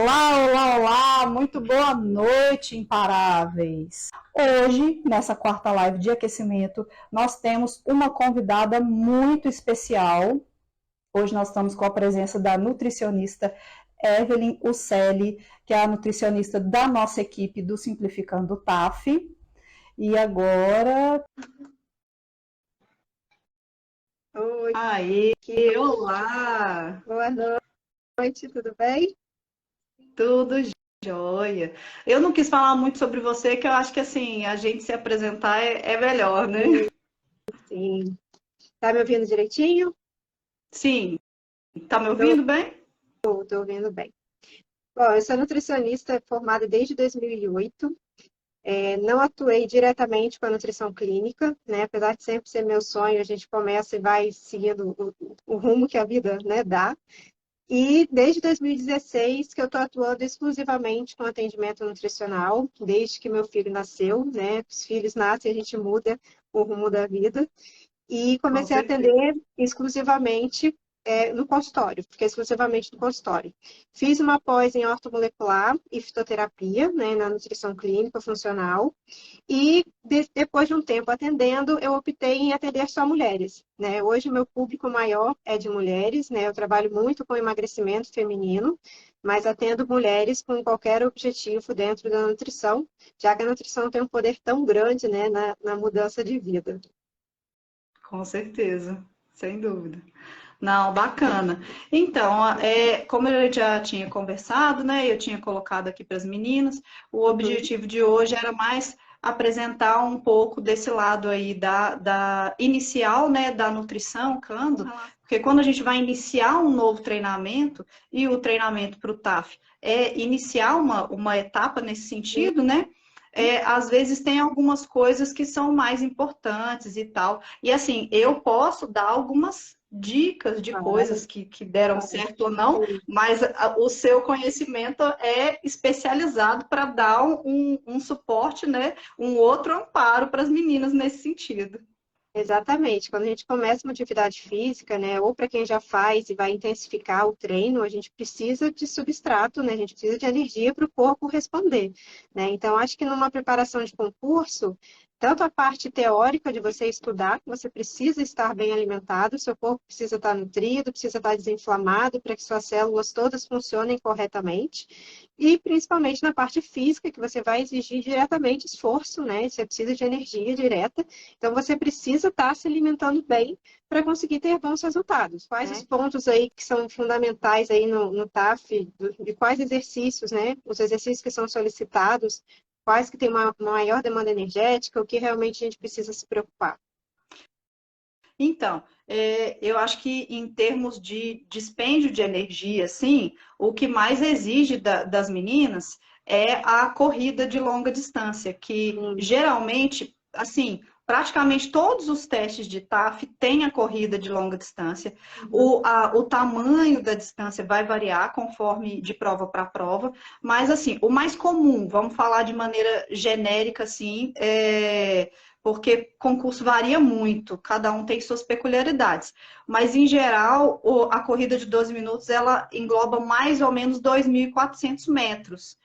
Olá, olá, olá, muito boa noite, imparáveis. Hoje, nessa quarta live de aquecimento, nós temos uma convidada muito especial. Hoje nós estamos com a presença da nutricionista Evelyn Uccelli, que é a nutricionista da nossa equipe do Simplificando TAF. E agora... Oi, Aê, olá! boa noite, tudo bem? Tudo jóia. Eu não quis falar muito sobre você, que eu acho que assim, a gente se apresentar é melhor, né? Sim. Tá me ouvindo direitinho? Sim, tá me Tô, ouvindo bem? tô ouvindo bem. Bom, eu sou nutricionista formada desde 2008. Não atuei diretamente com a nutrição clínica, né? Apesar de sempre ser meu sonho, a gente começa e vai seguindo o rumo que a vida, né, dá. E desde 2016 que eu estou atuando exclusivamente com atendimento nutricional, desde que meu filho nasceu, né? Os filhos nascem, a gente muda o rumo da vida. E Com comecei a certeza. atender exclusivamente no consultório, fiquei exclusivamente no consultório. Fiz uma pós em ortomolecular e fitoterapia, né, na nutrição clínica funcional, e depois de um tempo atendendo, eu optei em atender só mulheres, né? Hoje o meu público maior é de mulheres, né? Eu trabalho muito com emagrecimento feminino, mas atendo mulheres com qualquer objetivo dentro da nutrição, já que a nutrição tem um poder tão grande, né, na mudança de vida. Com certeza, sem dúvida. Não, bacana. Então, como eu já tinha conversado, né? Eu tinha colocado aqui para as meninas, o Uhum. objetivo de hoje era mais apresentar um pouco desse lado aí da inicial, né, da nutrição, Cando, porque quando a gente vai iniciar um novo treinamento, e o treinamento para o TAF é iniciar uma etapa nesse sentido, né? Às vezes tem algumas coisas que são mais importantes e tal. E assim, eu posso dar algumas dicas de Claro, coisas que deram certo ou não, sim. mas o seu conhecimento é especializado para dar um suporte, né? Um outro amparo para as meninas nesse sentido. Exatamente. Quando a gente começa uma atividade física, né, ou para quem já faz e vai intensificar o treino, a gente precisa de substrato, né, a gente precisa de energia para o corpo responder, né? Então, acho que numa preparação de concurso, tanto a parte teórica de você estudar, que você precisa estar bem alimentado, seu corpo precisa estar nutrido, precisa estar desinflamado para que suas células todas funcionem corretamente. E principalmente na parte física, que você vai exigir diretamente esforço, né? Você precisa de energia direta. Então, você precisa estar se alimentando bem para conseguir ter bons resultados. Quais os pontos aí que são fundamentais aí no TAF, de quais exercícios, né? Os exercícios que são solicitados, quais que têm uma maior demanda energética, o que realmente a gente precisa se preocupar. Então, eu acho que em termos de dispêndio de energia, sim, o que mais exige das meninas é a corrida de longa distância, que Sim. geralmente, assim, praticamente todos os testes de TAF têm a corrida de longa distância. Uhum. O tamanho da distância vai variar conforme de prova para prova, mas assim, o mais comum, vamos falar de maneira genérica, assim, porque concurso varia muito, cada um tem suas peculiaridades. Mas, em geral, a corrida de 12 minutos, ela engloba mais ou menos 2.400 metros,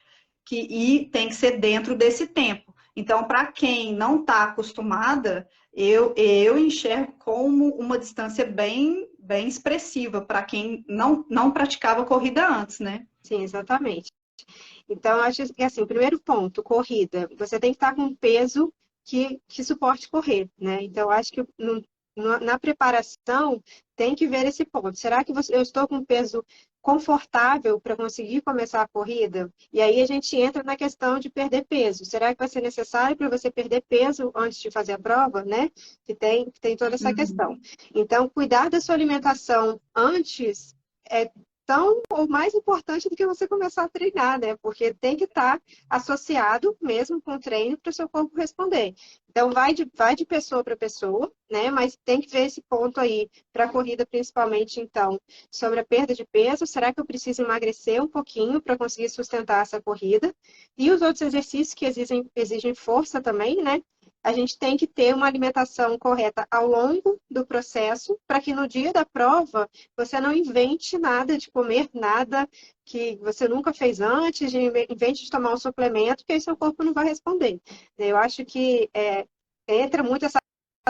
e tem que ser dentro desse tempo. Então, para quem não está acostumada, eu enxergo como uma distância bem expressiva para quem não praticava corrida antes, né? Sim, exatamente. Então, eu acho que, assim, primeiro ponto, corrida. Você tem que estar com um peso que suporte correr, né? Então, eu acho que na preparação tem que ver esse ponto. Será que eu estou com um peso confortável para conseguir começar a corrida? E aí a gente entra na questão de perder peso. Será que vai ser necessário para você perder peso antes de fazer a prova, né? Que tem toda essa questão. Então, cuidar da sua alimentação antes é tão ou mais importante do que você começar a treinar, né? Porque tem que estar associado mesmo com o treino para o seu corpo responder. Então, vai de pessoa para pessoa, né? Mas tem que ver esse ponto aí para a corrida, principalmente, então, sobre a perda de peso. Será que eu preciso emagrecer um pouquinho para conseguir sustentar essa corrida? E os outros exercícios que exigem força também, né? a gente tem que ter uma alimentação correta ao longo do processo, para que no dia da prova você não invente nada de comer, nada que você nunca fez antes, invente de tomar um suplemento, que aí seu corpo não vai responder. Eu acho que entra muito essa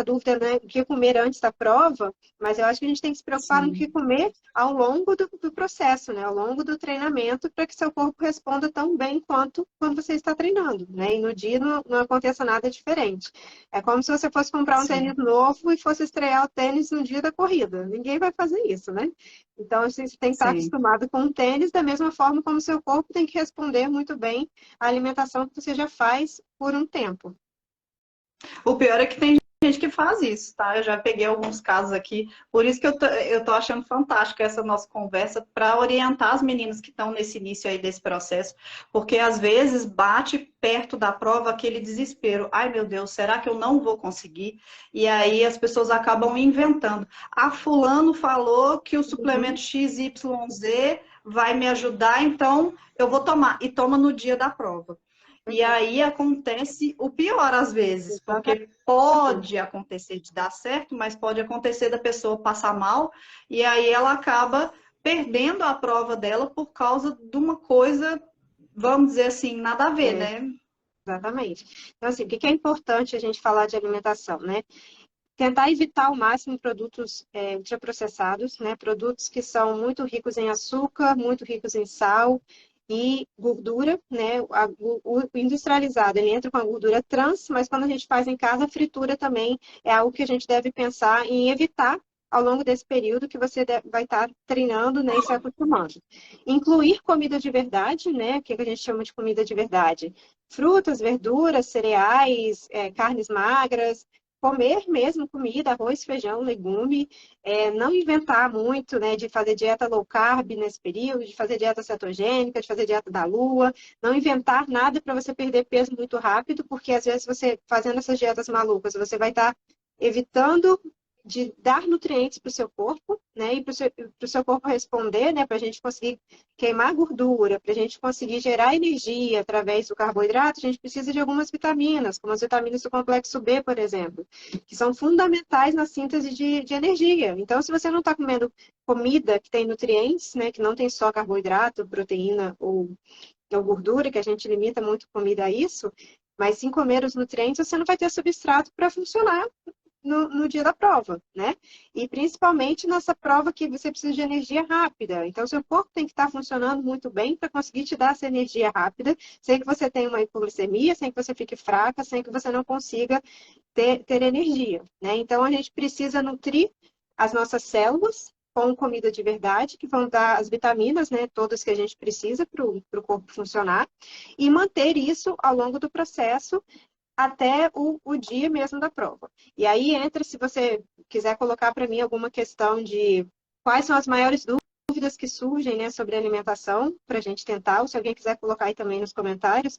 dúvida, né, o que comer antes da prova, mas eu acho que a gente tem que se preocupar no que Sim, comer ao longo do processo, né, ao longo do treinamento, para que seu corpo responda tão bem quanto quando você está treinando, né, e no dia não aconteça nada diferente. É como se você fosse comprar um tênis sim, novo e fosse estrear o tênis no dia da corrida. Ninguém vai fazer isso, né? Então, assim, você tem que estar sim. acostumado com o tênis da mesma forma como seu corpo tem que responder muito bem à alimentação que você já faz por um tempo. O pior é que tem gente que faz isso, tá? Eu já peguei alguns casos aqui, por isso que eu tô achando fantástico essa nossa conversa para orientar as meninas que estão nesse início aí desse processo, porque às vezes bate perto da prova aquele desespero. Ai, meu Deus, será que eu não vou conseguir? E aí as pessoas acabam inventando. Ah, fulano falou que o Uhum. suplemento XYZ vai me ajudar, então eu vou tomar. E toma no dia da prova. E aí acontece o pior às vezes, porque Exatamente. pode acontecer de dar certo, mas pode acontecer da pessoa passar mal, e aí ela acaba perdendo a prova dela por causa de uma coisa, vamos dizer assim, nada a ver, É, né? exatamente. Então, assim, o que que é importante a gente falar de alimentação, né? Tentar evitar ao máximo produtos ultraprocessados, né? Produtos que são muito ricos em açúcar, muito ricos em sal e gordura, né? O industrializado, ele entra com a gordura trans, mas quando a gente faz em casa, a fritura também é algo que a gente deve pensar em evitar ao longo desse período que você vai estar treinando, né, e se acostumando. Incluir comida de verdade, né? O que a gente chama de comida de verdade? Frutas, verduras, cereais, carnes magras, comer mesmo comida, arroz, feijão, legume, não inventar muito, né, de fazer dieta low carb nesse período, de fazer dieta cetogênica, de fazer dieta da lua, não inventar nada para você perder peso muito rápido, porque às vezes você fazendo essas dietas malucas, você vai estar evitando de dar nutrientes para o seu corpo, né, e para o seu corpo responder, né, para a gente conseguir queimar gordura, para a gente conseguir gerar energia através do carboidrato, a gente precisa de algumas vitaminas, como as vitaminas do complexo B, por exemplo, que são fundamentais na síntese de energia. Então, se você não está comendo comida que tem nutrientes, né, que não tem só carboidrato, proteína ou gordura, que a gente limita muito comida a isso, mas sim comer os nutrientes, você não vai ter substrato para funcionar no dia da prova, né? E principalmente nessa prova que você precisa de energia rápida. Então, seu corpo tem que estar funcionando muito bem para conseguir te dar essa energia rápida, sem que você tenha uma hipoglicemia, sem que você fique fraca, sem que você não consiga ter energia, né? Então, a gente precisa nutrir as nossas células com comida de verdade, que vão dar as vitaminas, né, todas que a gente precisa para o corpo funcionar, e manter isso ao longo do processo até o dia mesmo da prova. E aí entra, se você quiser colocar para mim alguma questão de quais são as maiores dúvidas que surgem, né, sobre alimentação, para a gente tentar, ou se alguém quiser colocar aí também nos comentários,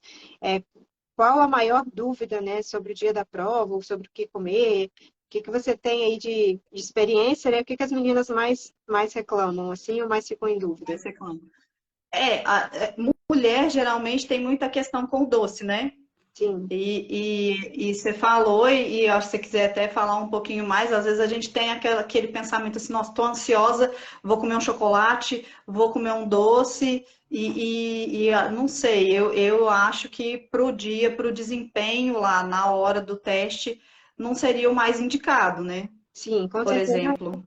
qual a maior dúvida, né, sobre o dia da prova, ou sobre o que comer, o que que você tem aí de experiência, né, o que que as meninas mais reclamam, assim, ou mais ficam em dúvida? Esse é claro. Mulher geralmente tem muita questão com o doce, né? Sim. E você falou, e acho que se você quiser até falar um pouquinho mais, às vezes a gente tem aquele pensamento assim, nossa, estou ansiosa, vou comer um chocolate, vou comer um doce, não sei, eu acho que para o dia, para o desempenho lá na hora do teste, não seria o mais indicado, né? Sim, com Por certeza. exemplo.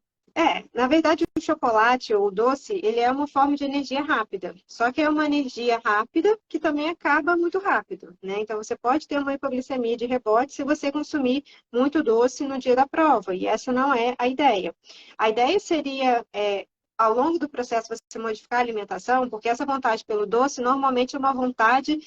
Na verdade, o chocolate ou o doce, ele é uma forma de energia rápida. Só que é uma energia rápida que também acaba muito rápido, né? Então, você pode ter uma hipoglicemia de rebote se você consumir muito doce no dia da prova. E essa não é a ideia. A ideia seria, ao longo do processo, você modificar a alimentação, porque essa vontade pelo doce normalmente é uma vontade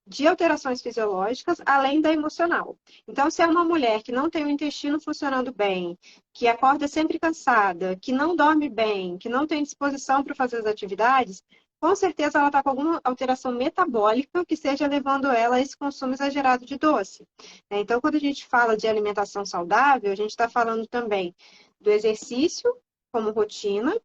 de alterações fisiológicas, além da emocional. Então, se é uma mulher que não tem o intestino funcionando bem, que acorda sempre cansada, que não dorme bem, que não tem disposição para fazer as atividades, com certeza ela está com alguma alteração metabólica que esteja levando ela a esse consumo exagerado de doce. Então, quando a gente fala de alimentação saudável, a gente está falando também do exercício como rotina,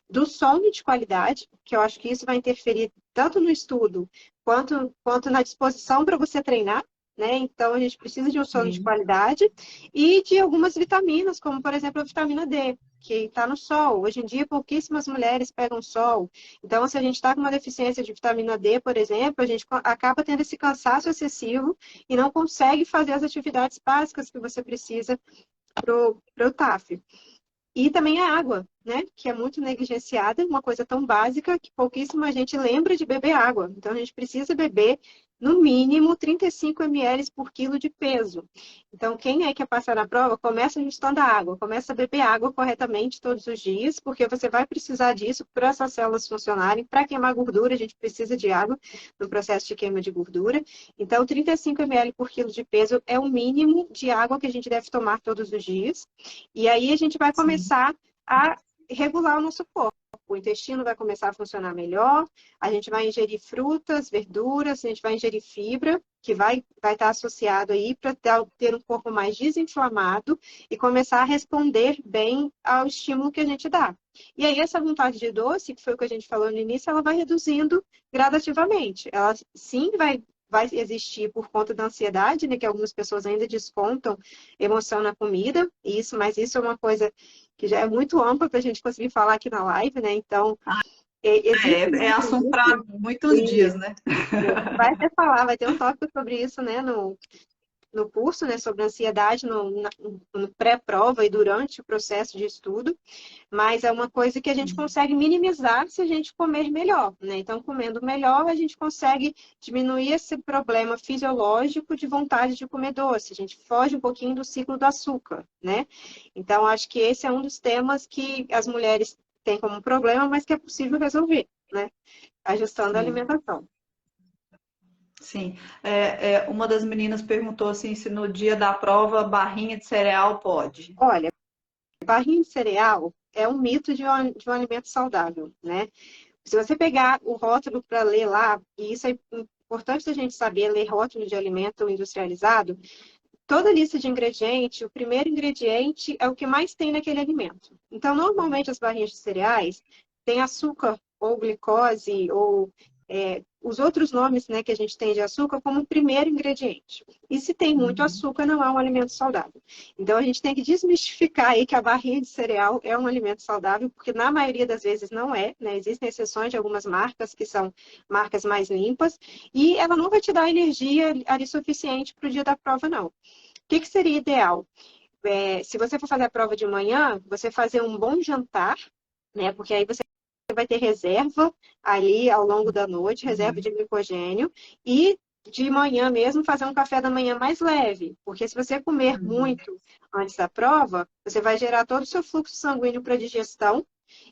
do sono de qualidade, que eu acho que isso vai interferir tanto no estudo quanto na disposição para você treinar. né? Então, a gente precisa de um sono de Sim. qualidade e de algumas vitaminas, como, por exemplo, a vitamina D, que está no sol. Hoje em dia, pouquíssimas mulheres pegam sol. Então, se a gente está com uma deficiência de vitamina D, por exemplo, a gente acaba tendo esse cansaço excessivo e não consegue fazer as atividades básicas que você precisa para o TAF. E também a água, né? Que é muito negligenciada, uma coisa tão básica que pouquíssima gente lembra de beber água. Então, a gente precisa beber, no mínimo, 35 ml por quilo de peso. Então, quem é que quer passar na prova, começa ajustando a água. Começa a beber água corretamente todos os dias, porque você vai precisar disso para essas células funcionarem. Para queimar gordura, a gente precisa de água no processo de queima de gordura. Então, 35 ml por quilo de peso é o mínimo de água que a gente deve tomar todos os dias. E aí a gente vai Sim. começar a regular o nosso corpo. O intestino vai começar a funcionar melhor, a gente vai ingerir frutas, verduras, a gente vai ingerir fibra, que vai estar associado aí para ter um corpo mais desinflamado e começar a responder bem ao estímulo que a gente dá. E aí essa vontade de doce, que foi o que a gente falou no início, ela vai reduzindo gradativamente. Ela sim vai existir por conta da ansiedade, né, que algumas pessoas ainda descontam emoção na comida, mas isso é uma coisa que já é muito ampla para a gente conseguir falar aqui na live, né? Então, existe É muito assunto para isso, muitos e dias, né? a gente vai até falar, vai ter um tópico sobre isso, né, no curso, né, sobre ansiedade no pré-prova e durante o processo de estudo, mas é uma coisa que a gente consegue minimizar se a gente comer melhor, né? Então, comendo melhor, a gente consegue diminuir esse problema fisiológico de vontade de comer doce. A gente foge um pouquinho do ciclo do açúcar, né? Então, acho que esse é um dos temas que as mulheres têm como problema, mas que é possível resolver, né? Ajustando a Sim. alimentação. Sim. Uma das meninas perguntou assim, se no dia da prova barrinha de cereal pode. Olha, barrinha de cereal é um mito de um alimento saudável, né? Se você pegar o rótulo para ler lá, e isso é importante a gente saber, ler rótulo de alimento industrializado, toda lista de ingrediente, o primeiro ingrediente é o que mais tem naquele alimento. Então, normalmente as barrinhas de cereais têm açúcar ou glicose ou os outros nomes, né, que a gente tem de açúcar como primeiro ingrediente. E se tem muito Uhum. açúcar, não é um alimento saudável. Então, a gente tem que desmistificar aí que a barrinha de cereal é um alimento saudável, porque na maioria das vezes não é, né? Existem exceções de algumas marcas que são marcas mais limpas, e ela não vai te dar energia ali suficiente para o dia da prova, não. O que seria ideal? Se você for fazer a prova de manhã, você fazer um bom jantar, né? Porque aí você vai ter reserva ali ao longo da noite, reserva de Uhum. glicogênio, e de manhã mesmo fazer um café da manhã mais leve, porque se você comer Uhum. muito antes da prova, você vai gerar todo o seu fluxo sanguíneo para digestão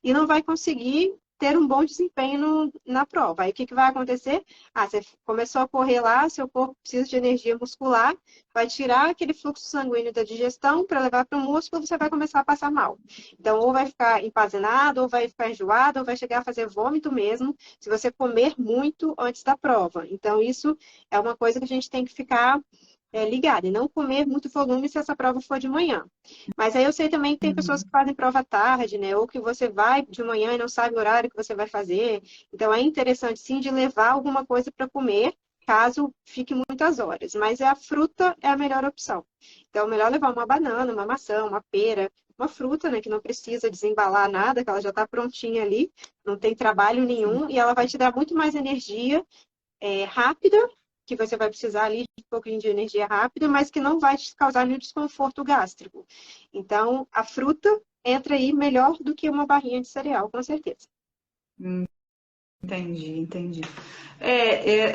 e não vai conseguir ter um bom desempenho na prova. Aí o que vai acontecer? Você começou a correr lá, seu corpo precisa de energia muscular, vai tirar aquele fluxo sanguíneo da digestão para levar para o músculo, você vai começar a passar mal. Então, ou vai ficar empazinado, ou vai ficar enjoado, ou vai chegar a fazer vômito mesmo, se você comer muito antes da prova. Então, isso é uma coisa que a gente tem que ficar ligado e não comer muito volume se essa prova for de manhã. Mas aí eu sei também que tem pessoas Uhum. que fazem prova à tarde, né? Ou que você vai de manhã e não sabe o horário que você vai fazer. Então é interessante sim de levar alguma coisa para comer, caso fique muitas horas. Mas a fruta é a melhor opção. Então é melhor levar uma banana, uma maçã, uma pera, uma fruta, né? Que não precisa desembalar nada, que ela já está prontinha ali, não tem trabalho Sim. nenhum e ela vai te dar muito mais energia rápida, que você vai precisar ali de um pouquinho de energia rápida, mas que não vai te causar nenhum desconforto gástrico. Então, a fruta entra aí melhor do que uma barrinha de cereal, com certeza. Entendi, entendi.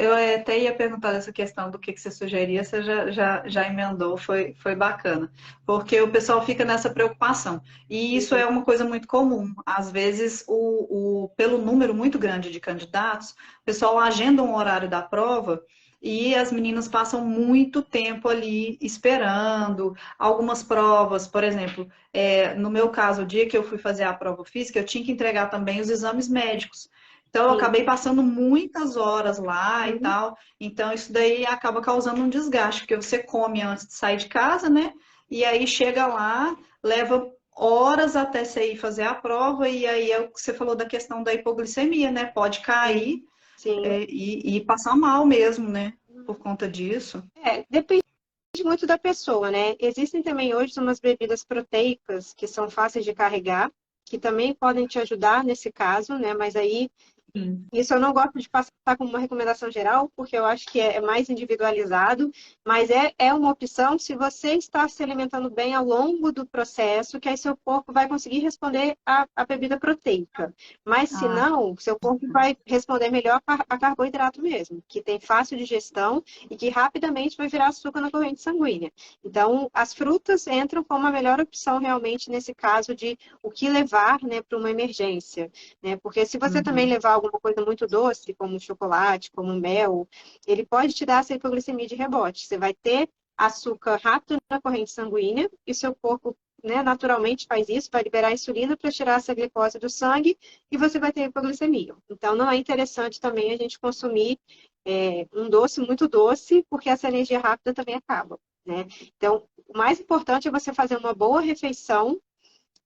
Eu até ia perguntar essa questão do que você sugeria, você já emendou, foi bacana. Porque o pessoal fica nessa preocupação. E isso Uhum. é uma coisa muito comum. Às vezes, pelo número muito grande de candidatos, o pessoal agenda um horário da prova e as meninas passam muito tempo ali esperando. Algumas provas, por exemplo, no meu caso, o dia que eu fui fazer a prova física, eu tinha que entregar também os exames médicos. Então, eu Sim. acabei passando muitas horas lá e Uhum. tal. Então, isso daí acaba causando um desgaste, porque você come antes de sair de casa, né? E aí chega lá, leva horas até você ir fazer a prova, e aí é o que você falou da questão da hipoglicemia, né? Pode Sim. cair Sim. e passar mal mesmo, né? por conta disso? Depende muito da pessoa, né? Existem também hoje umas bebidas proteicas que são fáceis de carregar, que também podem te ajudar nesse caso, né? Mas aí Sim. isso eu não gosto de passar como uma recomendação geral, porque eu acho que é mais individualizado, mas é uma opção se você está se alimentando bem ao longo do processo, que aí seu corpo vai conseguir responder à bebida proteica. Mas se Ah, não, seu corpo vai responder melhor a carboidrato mesmo, que tem fácil digestão e que rapidamente vai virar açúcar na corrente sanguínea. Então, as frutas entram como a melhor opção realmente nesse caso de o que levar, né, para uma emergência, né? Porque se você também uhum. levar alguma coisa muito doce, como chocolate, como mel, ele pode te dar essa hipoglicemia de rebote. Você vai ter açúcar rápido na corrente sanguínea e seu corpo, né, naturalmente faz isso, vai liberar insulina para tirar essa glicose do sangue e você vai ter hipoglicemia. Então, não é interessante também a gente consumir um doce muito doce, porque essa energia rápida também acaba, né? Então, o mais importante é você fazer uma boa refeição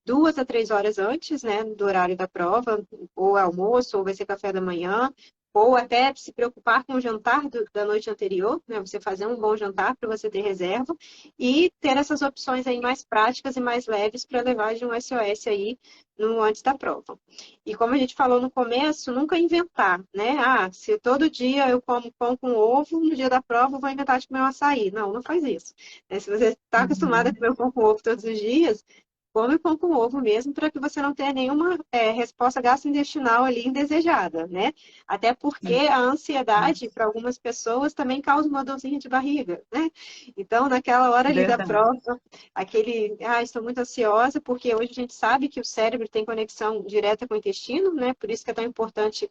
2 a 3 horas antes, né, do horário da prova, ou almoço, ou vai ser café da manhã, ou até se preocupar com o jantar da noite anterior, né, você fazer um bom jantar para você ter reserva, e ter essas opções aí mais práticas e mais leves para levar de um SOS aí no antes da prova. E como a gente falou no começo, nunca inventar, né? Ah, se todo dia eu como pão com ovo, no dia da prova eu vou inventar de comer um açaí. Não, não faz isso. Se você está acostumado a Uhum. comer o pão com ovo todos os dias, come pão com ovo mesmo, para que você não tenha nenhuma resposta gastrointestinal ali indesejada, né? Até porque a ansiedade, para algumas pessoas, também causa uma dorzinha de barriga, né? Então, naquela hora ali da Verdade. prova, estou muito ansiosa, porque hoje a gente sabe que o cérebro tem conexão direta com o intestino, né? Por isso que é tão importante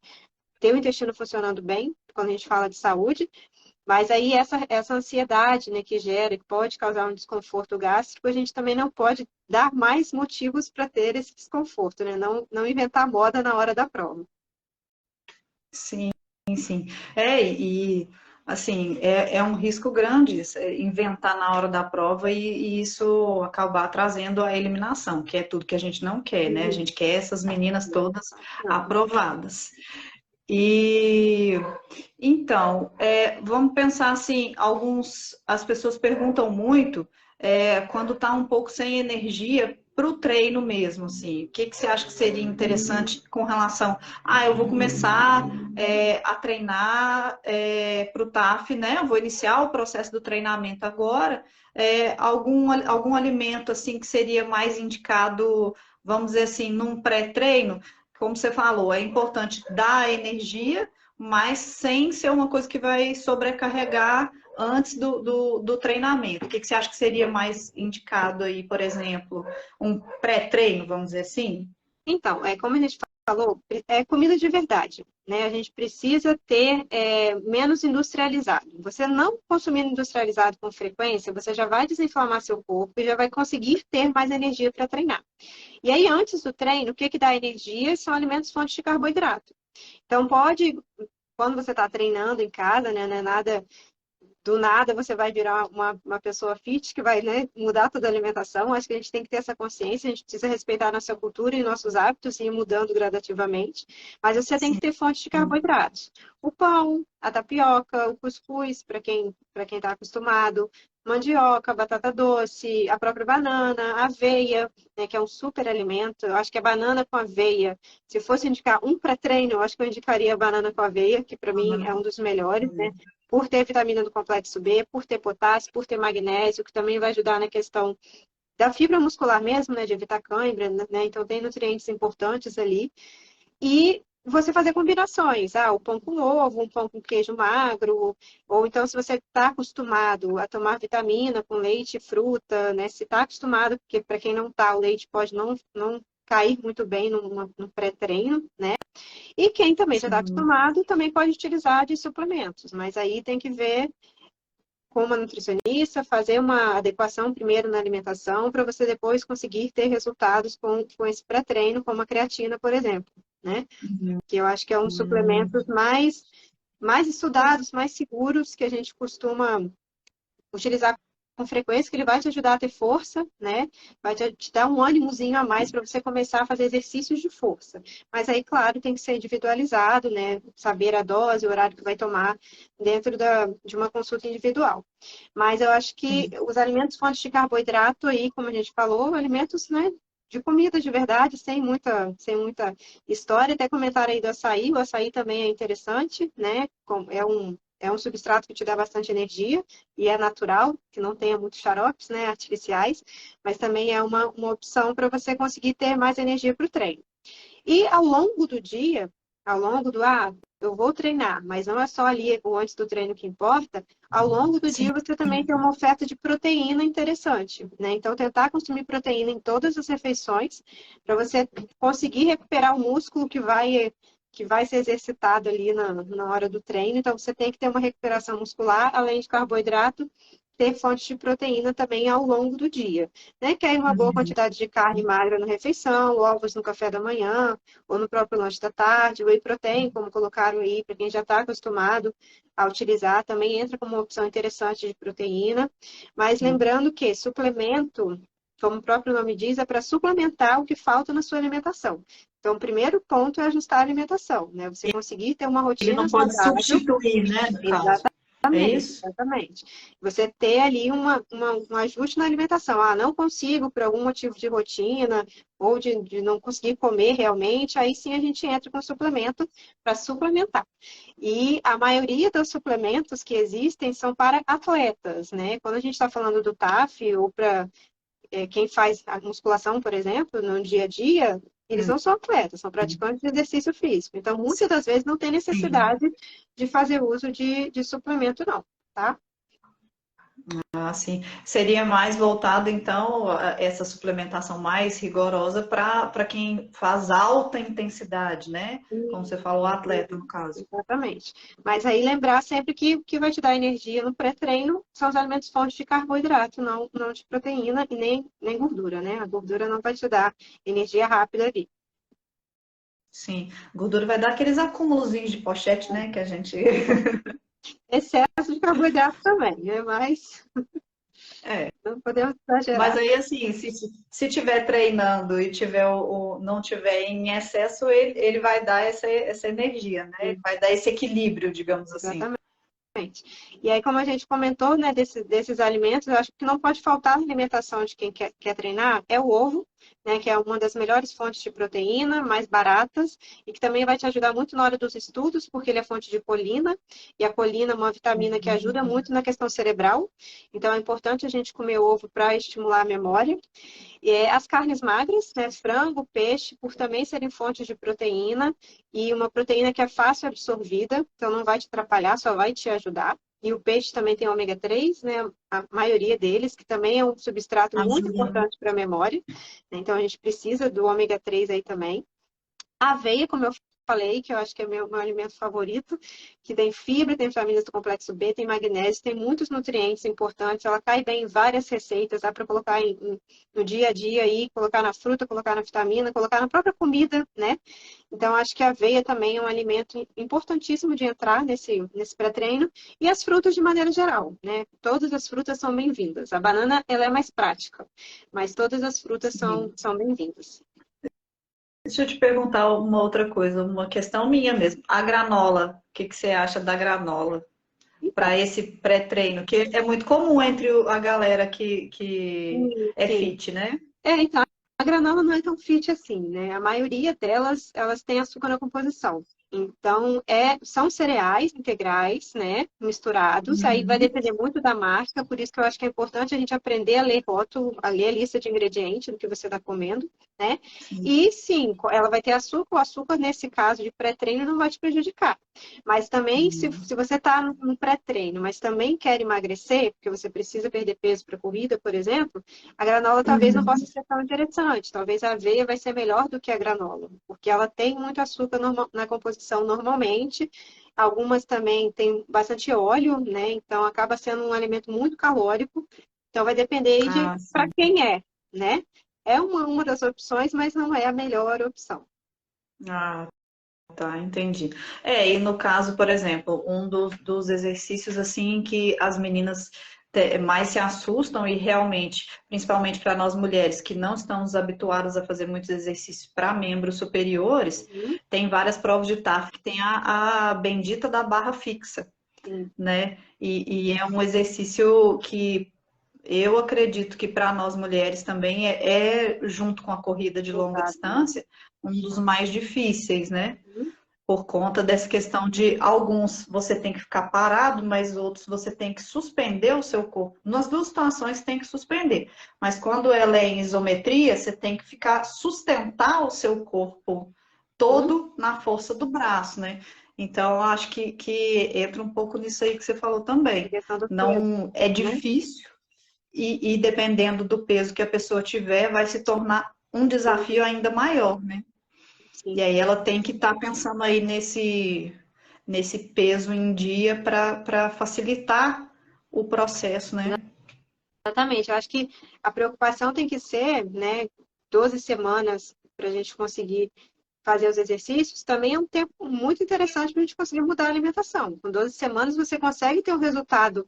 ter o intestino funcionando bem, quando a gente fala de saúde. Mas aí essa ansiedade, né, que gera, que pode causar um desconforto gástrico, a gente também não pode dar mais motivos para ter esse desconforto, né? Não inventar moda na hora da prova. Sim, sim. E assim, é um risco grande inventar na hora da prova e isso acabar trazendo a eliminação, que é tudo que a gente não quer, né? A gente quer essas meninas todas Não. aprovadas. E então, vamos pensar assim, as pessoas perguntam muito quando está um pouco sem energia para o treino mesmo, assim, o que que você acha que seria interessante com relação, eu vou começar a treinar para o TAF, né? Eu vou iniciar o processo do treinamento agora, algum alimento assim que seria mais indicado, vamos dizer assim, num pré-treino, como você falou, é importante dar energia mas sem ser uma coisa que vai sobrecarregar antes do treinamento. O que você acha que seria mais indicado aí, por exemplo, um pré-treino, vamos dizer assim? Então, como a gente falou, é comida de verdade, né? A gente precisa ter menos industrializado. Você não consumindo industrializado com frequência, você já vai desinflamar seu corpo e já vai conseguir ter mais energia para treinar. E aí, antes do treino, o que que dá energia são alimentos fontes de carboidrato. Então, quando você está treinando em casa, né, não é nada do nada você vai virar uma pessoa fit que vai, né, mudar toda a alimentação. Acho que a gente tem que ter essa consciência, a gente precisa respeitar a nossa cultura e nossos hábitos e ir mudando gradativamente. Mas você tem que Sim. ter fontes de carboidratos. O pão, a tapioca, o cuscuz, para quem está acostumado, mandioca, batata doce, a própria banana, aveia, né, que é um super alimento. Eu acho que a banana com aveia, se fosse indicar um pré-treino, eu acho que eu indicaria a banana com aveia, que para mim é um dos melhores, né? Por ter vitamina do complexo B, por ter potássio, por ter magnésio, que também vai ajudar na questão da fibra muscular mesmo, né, de evitar cãibra, né? Então tem nutrientes importantes ali. E você fazer combinações, o pão com ovo, um pão com queijo magro, ou então se você está acostumado a tomar vitamina com leite e fruta, né? Se está acostumado, porque para quem não está, o leite pode não cair muito bem no pré-treino, né? E quem também já está Sim. acostumado também pode utilizar de suplementos, mas aí tem que ver com uma nutricionista, fazer uma adequação primeiro na alimentação, para você depois conseguir ter resultados com esse pré-treino, como a creatina, por exemplo, né? Que eu acho que é um dos suplementos mais estudados, mais seguros que a gente costuma utilizar com frequência, que ele vai te ajudar a ter força, né? Vai te dar um ânimozinho a mais para você começar a fazer exercícios de força. Mas aí, claro, tem que ser individualizado, né? Saber a dose, o horário que vai tomar dentro de uma consulta individual. Mas eu acho que os alimentos fontes de carboidrato aí, como a gente falou, alimentos, né? De comida de verdade, sem muita história. Até comentaram aí do açaí. O açaí também é interessante, né? É um substrato que te dá bastante energia e é natural, que não tenha muitos xaropes, né, artificiais, mas também é uma opção para você conseguir ter mais energia para o treino. E ao longo do dia, eu vou treinar, mas não é só ali o antes do treino que importa, ao longo do Sim. dia você também tem uma oferta de proteína interessante, né? Então, tentar consumir proteína em todas as refeições, para você conseguir recuperar o músculo que vai ser exercitado ali na hora do treino. Então, você tem que ter uma recuperação muscular, além de carboidrato, ter fontes de proteína também ao longo do dia, né? Que é uma boa Uhum. quantidade de carne magra na refeição, ovos no café da manhã, ou no próprio lanche da tarde, whey protein, como colocaram aí, para quem já está acostumado a utilizar, também entra como uma opção interessante de proteína. Mas lembrando que suplemento, como o próprio nome diz, é para suplementar o que falta na sua alimentação. Então, o primeiro ponto é ajustar a alimentação, né? Você conseguir ter uma Ele rotina não pode saudável. substituir, né, no caso. É Exatamente, isso? exatamente. Você ter ali um ajuste na alimentação. Ah, não consigo por algum motivo de rotina ou de não conseguir comer realmente, aí sim a gente entra com suplemento para suplementar. E a maioria dos suplementos que existem são para atletas, né? Quando a gente está falando do TAF ou para quem faz a musculação, por exemplo, no dia a dia, eles Hum, não são atletas, são praticantes de exercício físico. Então, muitas das vezes não tem sim. necessidade de fazer uso de suplemento, não, tá? Ah, sim. Seria mais voltado, então, essa suplementação mais rigorosa para quem faz alta intensidade, né? Como você falou, atleta, no caso. Exatamente. Mas aí lembrar sempre que o que vai te dar energia no pré-treino são os alimentos fontes de carboidrato, não de proteína e nem gordura, né? A gordura não vai te dar energia rápida ali. Sim. Gordura vai dar aqueles acúmulozinhos de pochete, né? Que a gente. Excesso de carboidrato também, né? Mas É. não podemos Mas exagerar. aí, assim, se tiver treinando e tiver não tiver em excesso, ele vai dar essa energia, né? Ele vai dar esse equilíbrio, digamos assim. Exatamente. E aí, como a gente comentou, né, desses alimentos, eu acho que não pode faltar na alimentação de quem quer treinar é o ovo, né, que é uma das melhores fontes de proteína, mais baratas, e que também vai te ajudar muito na hora dos estudos, porque ele é fonte de colina, e a colina é uma vitamina que ajuda muito na questão cerebral. Então, é importante a gente comer ovo para estimular a memória. E as carnes magras, né, frango, peixe, por também serem fontes de proteína, e uma proteína que é fácil absorvida, então não vai te atrapalhar, só vai te ajudar. E o peixe também tem ômega 3, né? A maioria deles, que também é um substrato muito Ajuda, né? importante para a memória. Então a gente precisa do ômega 3 aí também. A aveia, como eu falei, que eu acho que é meu alimento favorito, que tem fibra, tem vitaminas do complexo B, tem magnésio, tem muitos nutrientes importantes, ela cai bem em várias receitas, dá para colocar no dia a dia aí, colocar na fruta, colocar na vitamina, colocar na própria comida, né? Então, acho que a aveia também é um alimento importantíssimo de entrar nesse pré-treino. E as frutas de maneira geral, né? Todas as frutas são bem-vindas. A banana, ela é mais prática, mas todas as frutas Sim. são bem-vindas. Deixa eu te perguntar uma outra coisa, uma questão minha mesmo. A granola, o que que você acha da granola Então, para esse pré-treino? Que é muito comum entre a galera que é sim. fit, né? Então, a granola não é tão fit assim, né? A maioria delas, elas têm açúcar na composição. Então, são cereais integrais, né? Misturados. Aí vai Uhum. depender muito da marca, por isso que eu acho que é importante a gente aprender a ler rótulo, a ler a lista de ingredientes do que você está comendo, né? Sim. E sim, ela vai ter açúcar. O açúcar, nesse caso de pré-treino, não vai te prejudicar. Mas também, se você está no pré-treino, mas também quer emagrecer, porque você precisa perder peso para corrida, por exemplo, a granola talvez não Uhum. possa ser tão interessante. Talvez a aveia vai ser melhor do que a granola, porque ela tem muito açúcar na composição normalmente. Algumas também têm bastante óleo, né? Então acaba sendo um alimento muito calórico. Então vai depender aí de Ah, para sim. quem é, né? É uma das opções, mas não é a melhor opção. Ah, tá, entendi. É, e no caso, por exemplo, um dos exercícios assim que as meninas mais se assustam e realmente, principalmente para nós mulheres que não estamos habituadas a fazer muitos exercícios para membros superiores, Uhum. tem várias provas de TAF que tem a bendita da barra fixa, Sim, né? E é um exercício que eu acredito que para nós mulheres também junto com a corrida de longa exato, né? distância, um dos mais difíceis, né? Uhum. Por conta dessa questão de alguns você tem que ficar parado, mas outros você tem que suspender o seu corpo. Nas duas situações tem que suspender, mas quando ela é em isometria, você tem que ficar sustentar o seu corpo Uhum. todo na força do braço, né? Então, eu acho que entra um pouco nisso aí que você falou A também. questão do peso, Não é né? difícil e dependendo do peso que a pessoa tiver, vai se tornar um desafio ainda maior, né? E Sim. aí ela tem que estar pensando aí nesse peso em dia para facilitar o processo, né? Exatamente. Eu acho que a preocupação tem que ser, né, 12 semanas para a gente conseguir fazer os exercícios, também é um tempo muito interessante para a gente conseguir mudar a alimentação. Com 12 semanas você consegue ter um resultado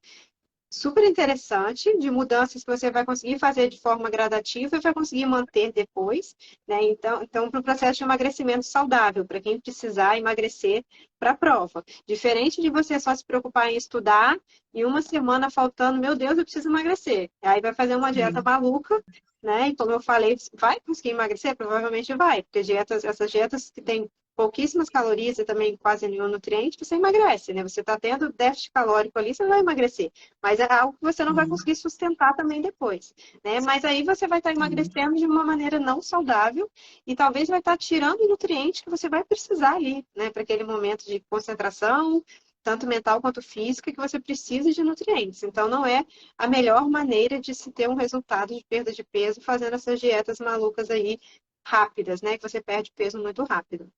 super interessante de mudanças que você vai conseguir fazer de forma gradativa e vai conseguir manter depois, né? Então para o processo de emagrecimento saudável, para quem precisar emagrecer para a prova. Diferente de você só se preocupar em estudar e uma semana faltando, meu Deus, eu preciso emagrecer. Aí vai fazer uma dieta Sim. maluca, né? E como eu falei, vai conseguir emagrecer? Provavelmente vai, porque essas dietas que têm pouquíssimas calorias e também quase nenhum nutriente, você emagrece, né? Você está tendo déficit calórico ali, você não vai emagrecer. Mas é algo que você não vai conseguir sustentar também depois, né? Mas aí você vai estar Sim. emagrecendo de uma maneira não saudável e talvez vai estar tirando nutrientes que você vai precisar ali, né? Para aquele momento de concentração, tanto mental quanto física, que você precisa de nutrientes. Então, não é a melhor maneira de se ter um resultado de perda de peso fazendo essas dietas malucas aí rápidas, né? Que você perde peso muito rápido.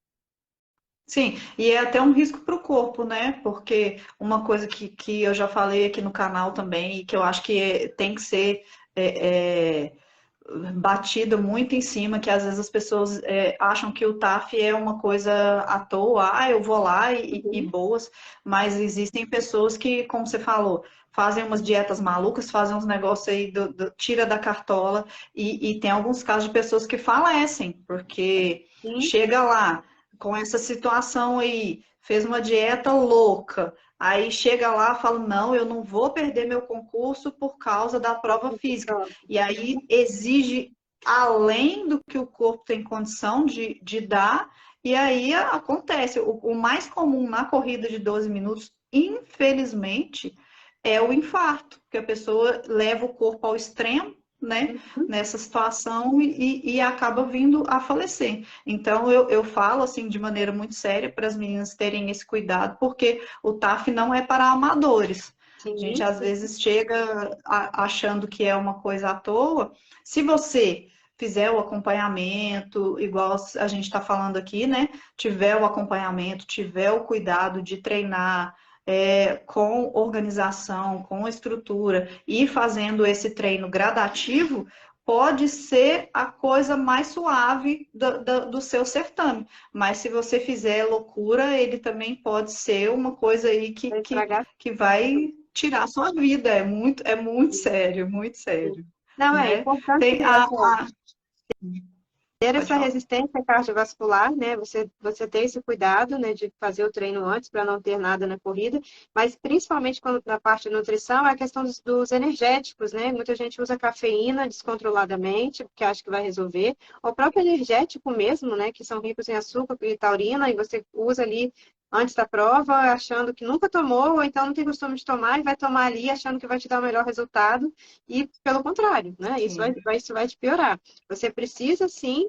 Sim, e é até um risco para o corpo, né? Porque uma coisa que eu já falei aqui no canal também, e que eu acho que tem que ser é, é, batida muito em cima, que às vezes as pessoas acham que o TAF é uma coisa à toa, eu vou lá e Uhum. boas, mas existem pessoas que, como você falou, fazem umas dietas malucas, fazem uns negócios aí, tira da cartola, e tem alguns casos de pessoas que falecem, porque Sim, chega lá com essa situação aí, fez uma dieta louca, aí chega lá e fala, não, eu não vou perder meu concurso por causa da prova física. E aí exige além do que o corpo tem condição de dar, e aí acontece. O mais comum na corrida de 12 minutos, infelizmente, é o infarto, que a pessoa leva o corpo ao extremo, né, nessa situação e acaba vindo a falecer. Então, eu falo assim de maneira muito séria para as meninas terem esse cuidado, porque o TAF não é para amadores. A gente sim, às vezes chega achando que é uma coisa à toa. Se você fizer o acompanhamento, igual a gente está falando aqui, né? Tiver o acompanhamento, tiver o cuidado de treinar com organização, com estrutura e fazendo esse treino gradativo, pode ser a coisa mais suave do seu certame. Mas se você fizer loucura, ele também pode ser uma coisa aí vai estragar. que vai tirar a sua vida. É muito sério, muito sério, Não, é né? importante Tem ter essa, ter pode essa falar. resistência cardiovascular, né? Você ter esse cuidado, né, de fazer o treino antes para não ter nada na corrida, mas principalmente quando na parte de nutrição é a questão dos energéticos, né? Muita gente usa cafeína descontroladamente, porque acha que vai resolver, ou o próprio energético mesmo, né, que são ricos em açúcar e taurina, e você usa ali antes da prova, achando que nunca tomou, ou então não tem costume de tomar, e vai tomar ali achando que vai te dar o melhor resultado, e pelo contrário, né? Sim. Isso vai te piorar. Você precisa, sim,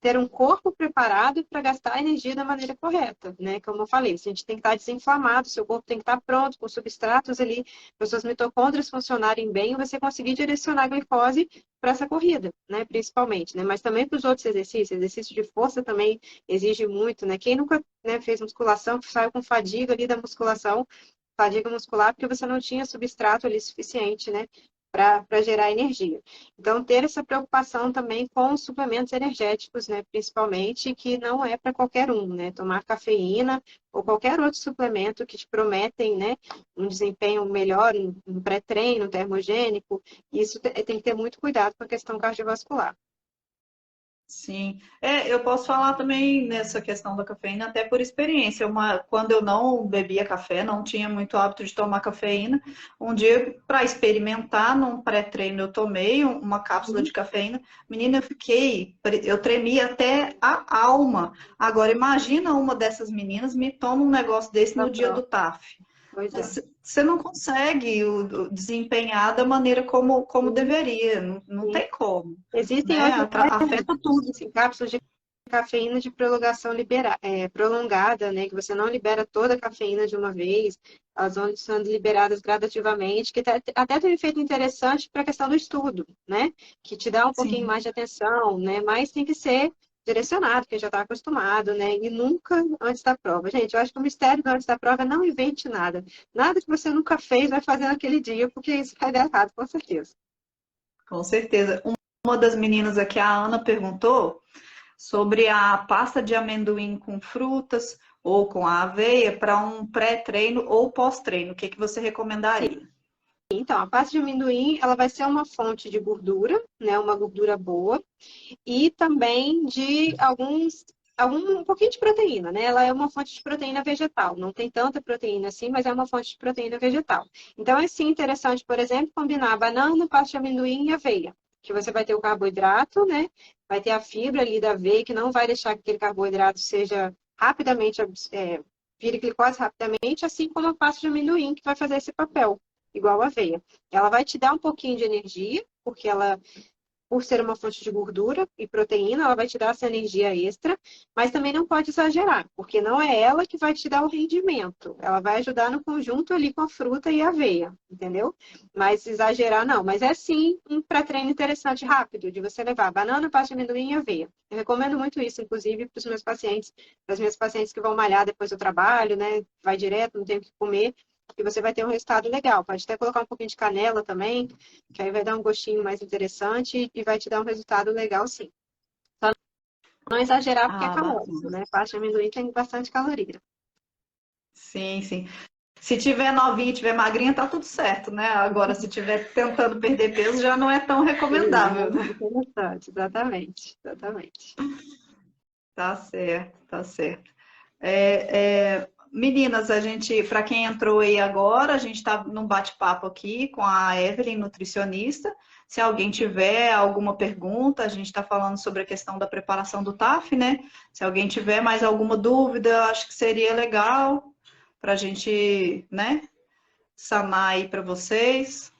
ter um corpo preparado para gastar a energia da maneira correta, né? Como eu falei, a gente tem que estar desinflamado, seu corpo tem que estar pronto, com substratos ali, para suas mitocôndrias funcionarem bem, e você conseguir direcionar a glicose para essa corrida, né? Principalmente, né? Mas também para os outros exercícios, exercício de força também exige muito, né? Quem nunca, né, fez musculação, saiu com fadiga ali da musculação, fadiga muscular, porque você não tinha substrato ali suficiente, né? para gerar energia. Então, ter essa preocupação também com os suplementos energéticos, né, principalmente, que não é para qualquer um, né, tomar cafeína ou qualquer outro suplemento que te prometem, né, um desempenho melhor, um pré-treino termogênico, isso tem que ter muito cuidado com a questão cardiovascular. Sim, eu posso falar também nessa questão da cafeína, até por experiência. Quando eu não bebia café, não tinha muito hábito de tomar cafeína. Um dia, para experimentar, num pré-treino, eu tomei uma cápsula de cafeína. Menina, eu tremia até a alma. Agora, imagina uma dessas meninas me toma um negócio desse no dia do TAF. Pois é. Você não consegue desempenhar da maneira como deveria, não tem como, Existem né? hoje Afeta tudo. assim, cápsulas de cafeína de prolongação prolongada, né? Que você não libera toda a cafeína de uma vez, elas vão sendo liberadas gradativamente, que até tem um efeito interessante para a questão do estudo, né? Que te dá um pouquinho Sim. mais de atenção, né? Mas tem que ser direcionado, quem já está acostumado, né? E nunca antes da prova. Gente, eu acho que o mistério do antes da prova é não invente nada. Nada que você nunca fez vai fazer naquele dia, porque isso vai dar errado, com certeza. Com certeza. Uma das meninas aqui, a Ana, perguntou sobre a pasta de amendoim com frutas ou com a aveia para um pré-treino ou pós-treino. O que que você recomendaria? Então, a pasta de amendoim, ela vai ser uma fonte de gordura, né? Uma gordura boa. E também de um pouquinho de proteína, né? Ela é uma fonte de proteína vegetal. Não tem tanta proteína assim, mas é uma fonte de proteína vegetal. Então, é sim interessante, por exemplo, combinar banana, pasta de amendoim e aveia. Que você vai ter o carboidrato, né? Vai ter a fibra ali da aveia, que não vai deixar que aquele carboidrato seja rapidamente, vire glicose rapidamente, assim como a pasta de amendoim, que vai fazer esse papel, igual a aveia. Ela vai te dar um pouquinho de energia, porque ela por ser uma fonte de gordura e proteína, ela vai te dar essa energia extra, mas também não pode exagerar, porque não é ela que vai te dar o rendimento. Ela vai ajudar no conjunto ali com a fruta e a aveia, entendeu? Mas exagerar não. Mas é sim um pré-treino interessante, rápido, de você levar banana, pasta de amendoim e aveia. Eu recomendo muito isso, inclusive, para os meus pacientes, para as minhas pacientes que vão malhar depois do trabalho, né? Vai direto, não tem o que comer. E você vai ter um resultado legal. Pode até colocar um pouquinho de canela também, que aí vai dar um gostinho mais interessante e vai te dar um resultado legal, sim. Só não exagerar porque é Ah, calórico, bacana. né? Pasta de amendoim tem bastante caloria. Sim, sim. Se tiver novinha e tiver magrinha, tá tudo certo, né? Agora, se tiver tentando perder peso, já não é tão recomendável, Sim, né? é interessante, exatamente, exatamente. Tá certo, tá certo. Meninas, para quem entrou aí agora, a gente está num bate-papo aqui com a Evelyn, nutricionista. Se alguém tiver alguma pergunta, a gente está falando sobre a questão da preparação do TAF, né? Se alguém tiver mais alguma dúvida, acho que seria legal para a gente, né, sanar aí para vocês.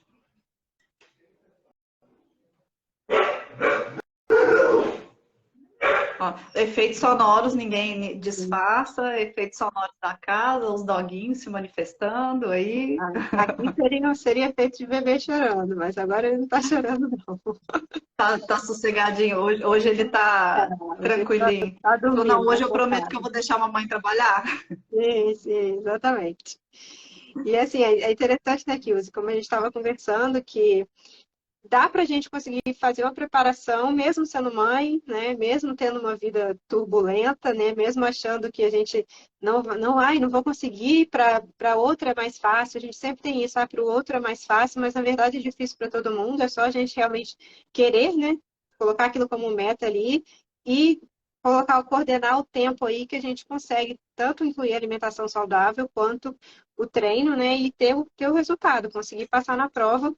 Ó, efeitos sonoros, ninguém disfarça, efeitos sonoros da casa, os doguinhos se manifestando aí. Aqui seria feito de bebê chorando, mas agora ele não está chorando, não. Tá sossegadinho, hoje ele tá Hoje ele está tranquilinho. tá Falou, não, dormindo, tá hoje eu prometo que eu focado. vou deixar a mamãe trabalhar. Sim, sim, exatamente. E assim, é interessante, né, Kilzy, como a gente estava conversando, que dá para a gente conseguir fazer uma preparação, mesmo sendo mãe, né? Mesmo tendo uma vida turbulenta, né? Mesmo achando que a gente não vou conseguir, para outra é mais fácil. A gente sempre tem isso, para o outro é mais fácil, mas na verdade é difícil para todo mundo. É só a gente realmente querer, né? Colocar aquilo como meta ali e coordenar o tempo aí que a gente consegue tanto incluir alimentação saudável quanto o treino, né? E ter o resultado, conseguir passar na prova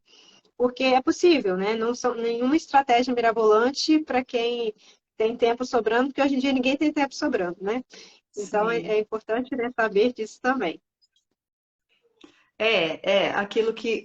porque é possível, né? Não são nenhuma estratégia mirabolante para quem tem tempo sobrando, porque hoje em dia ninguém tem tempo sobrando, né? Então Sim. é importante, né, saber disso também. Aquilo que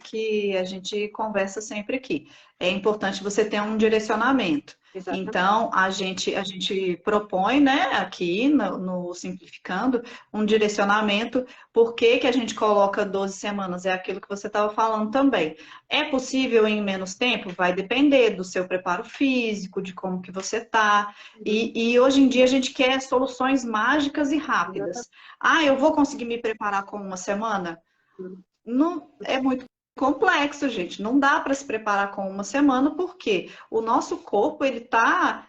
a gente conversa sempre aqui. É importante você ter um direcionamento. Exatamente. Então, a gente propõe, né, aqui no Simplificando, um direcionamento. Por que que a gente coloca 12 semanas? É aquilo que você estava falando também. É possível em menos tempo? Vai depender do seu preparo físico, de como que você tá. E hoje em dia a gente quer soluções mágicas e rápidas. Exatamente. Ah, eu vou conseguir me preparar com uma semana? Não é muito complexo, gente. Não dá para se preparar com uma semana, porque o nosso corpo, ele está,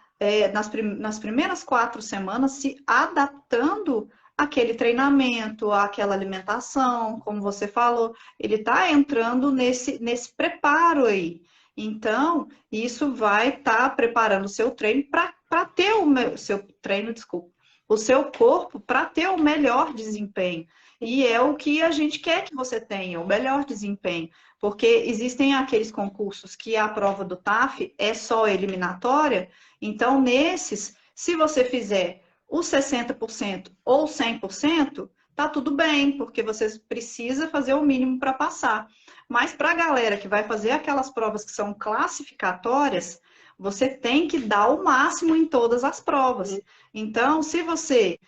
nas primeiras 4 semanas, se adaptando àquele treinamento, àquela alimentação, como você falou. Ele está entrando nesse preparo aí. Então, isso vai estar preparando o seu treino para ter seu treino, desculpa, o seu corpo para ter o melhor desempenho. E é o que a gente quer que você tenha, o melhor desempenho. Porque existem aqueles concursos que a prova do TAF é só eliminatória. Então, nesses, se você fizer os 60% ou 100%, tá tudo bem, porque você precisa fazer o mínimo para passar. Mas para a galera que vai fazer aquelas provas que são classificatórias, você tem que dar o máximo em todas as provas. Então, se você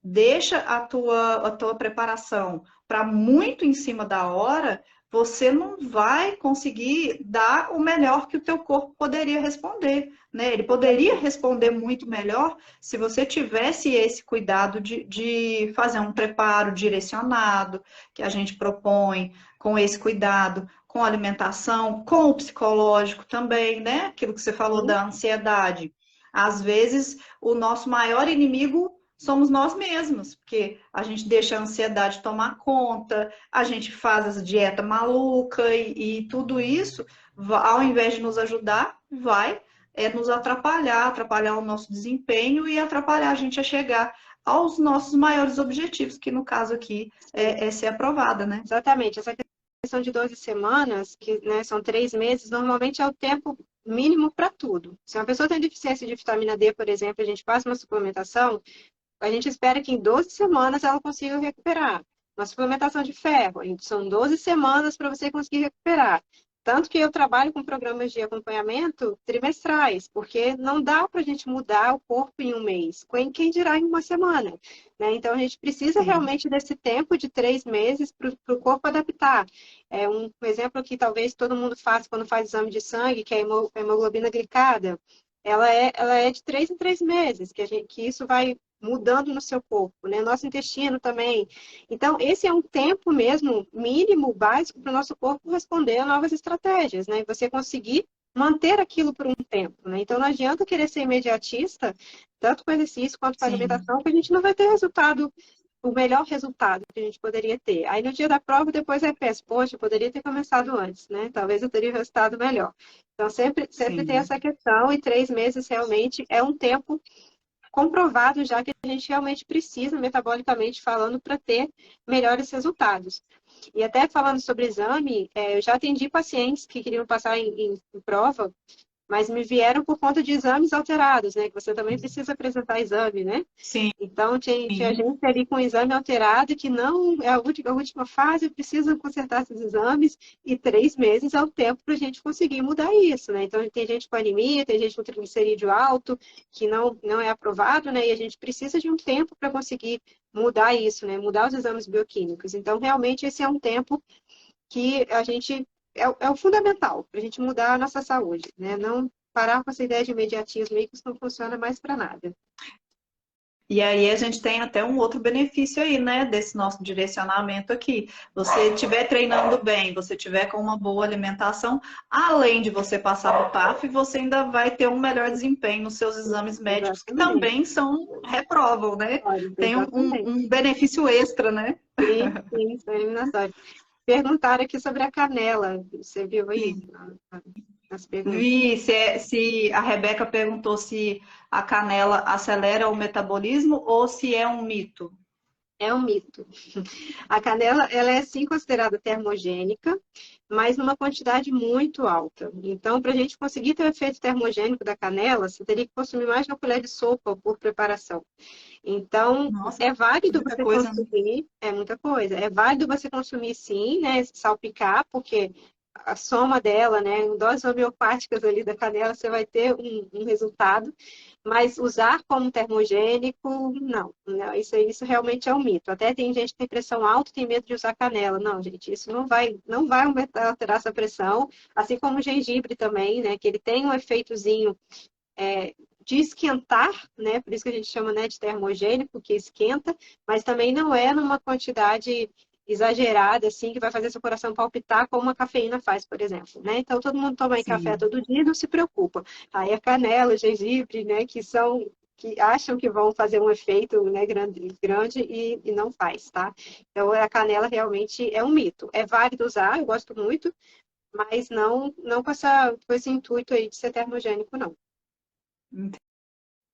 deixa a tua preparação para muito em cima da hora, você não vai conseguir dar o melhor que o teu corpo poderia responder, né? Ele poderia responder muito melhor se você tivesse esse cuidado de fazer um preparo direcionado, que a gente propõe, com esse cuidado, com a alimentação, com o psicológico também, né? Aquilo que você falou da ansiedade. Às vezes, o nosso maior inimigo somos nós mesmos, porque a gente deixa a ansiedade tomar conta, a gente faz essa dieta maluca e tudo isso, ao invés de nos ajudar, vai nos atrapalhar o nosso desempenho e atrapalhar a gente a chegar aos nossos maiores objetivos, que no caso aqui é ser aprovada, né? Exatamente. Essa questão de 12 semanas, que né, são 3 meses, normalmente é o tempo mínimo para tudo. Se uma pessoa tem deficiência de vitamina D, por exemplo, a gente passa uma suplementação, a gente espera que em 12 semanas ela consiga recuperar. Uma suplementação de ferro, são 12 semanas para você conseguir recuperar. Tanto que eu trabalho com programas de acompanhamento trimestrais, porque não dá para a gente mudar o corpo em um mês, quem dirá em uma semana. Né? Então, a gente precisa realmente desse tempo de 3 meses para o corpo adaptar. Um exemplo que talvez todo mundo faça quando faz exame de sangue, que é a hemoglobina glicada, ela é de 3 em 3 meses, que isso vai mudando no seu corpo, né? Nosso intestino também. Então, esse é um tempo mesmo mínimo, básico, para o nosso corpo responder a novas estratégias, né? E você conseguir manter aquilo por um tempo, né? Então, não adianta querer ser imediatista, tanto com exercício quanto com alimentação, que a gente não vai ter resultado, o melhor resultado que a gente poderia ter. Aí, no dia da prova, depois eu penso, poxa, eu poderia ter começado antes, né? Talvez eu teria um resultado melhor. Então, sempre tem essa questão, e 3 meses realmente é um tempo comprovado já que a gente realmente precisa, metabolicamente falando, para ter melhores resultados. E até falando sobre exame, eu já atendi pacientes que queriam passar em prova, mas me vieram por conta de exames alterados, né? Que você também precisa apresentar exame, né? Sim. Então, tinha gente ali com exame alterado que não é a última fase, precisa consertar esses exames, e 3 meses é o tempo para a gente conseguir mudar isso, né? Então, tem gente com anemia, tem gente com triglicerídeo alto, que não é aprovado, né? E a gente precisa de um tempo para conseguir mudar isso, né? Mudar os exames bioquímicos. Então, realmente, esse é um tempo que a gente é o fundamental para a gente mudar a nossa saúde, né? Não parar com essa ideia de imediatismo aí, que isso não funciona mais para nada. E aí a gente tem até um outro benefício aí, né, desse nosso direcionamento aqui. Você estiver treinando bem, você tiver com uma boa alimentação, além de você passar no TAF, você ainda vai ter um melhor desempenho nos seus exames médicos, que também são reprovam, né? Tem um benefício extra, né? Sim, são eliminatórios. Perguntaram aqui sobre a canela. Você viu aí as perguntas? Vi, se a Rebeca perguntou se a canela acelera o metabolismo ou se é um mito. É um mito. A canela, ela é sim considerada termogênica, mas numa quantidade muito alta. Então, para a gente conseguir ter o efeito termogênico da canela, você teria que consumir mais de uma colher de sopa por preparação. Então, Nossa, é válido muita você coisa. consumir, é muita coisa. É válido você consumir sim, né? Salpicar, porque a soma dela, né? Em doses homeopáticas ali da canela, você vai ter um resultado. Mas usar como termogênico, não. Isso realmente é um mito. Até tem gente que tem pressão alta e tem medo de usar canela. Não, gente, isso não vai alterar essa pressão. Assim como o gengibre também, né? Que ele tem um efeitozinho de esquentar, né? Por isso que a gente chama, né, de termogênico, que esquenta, mas também não é numa quantidade exagerada, assim, que vai fazer seu coração palpitar como a cafeína faz, por exemplo, né? Então, todo mundo toma aí café Sim. todo dia e não se preocupa. Aí a canela, o gengibre, né, que acham que vão fazer um efeito, né, grande e não faz, tá? Então, a canela realmente é um mito. É válido usar, eu gosto muito, mas não com esse intuito aí de ser termogênico, não.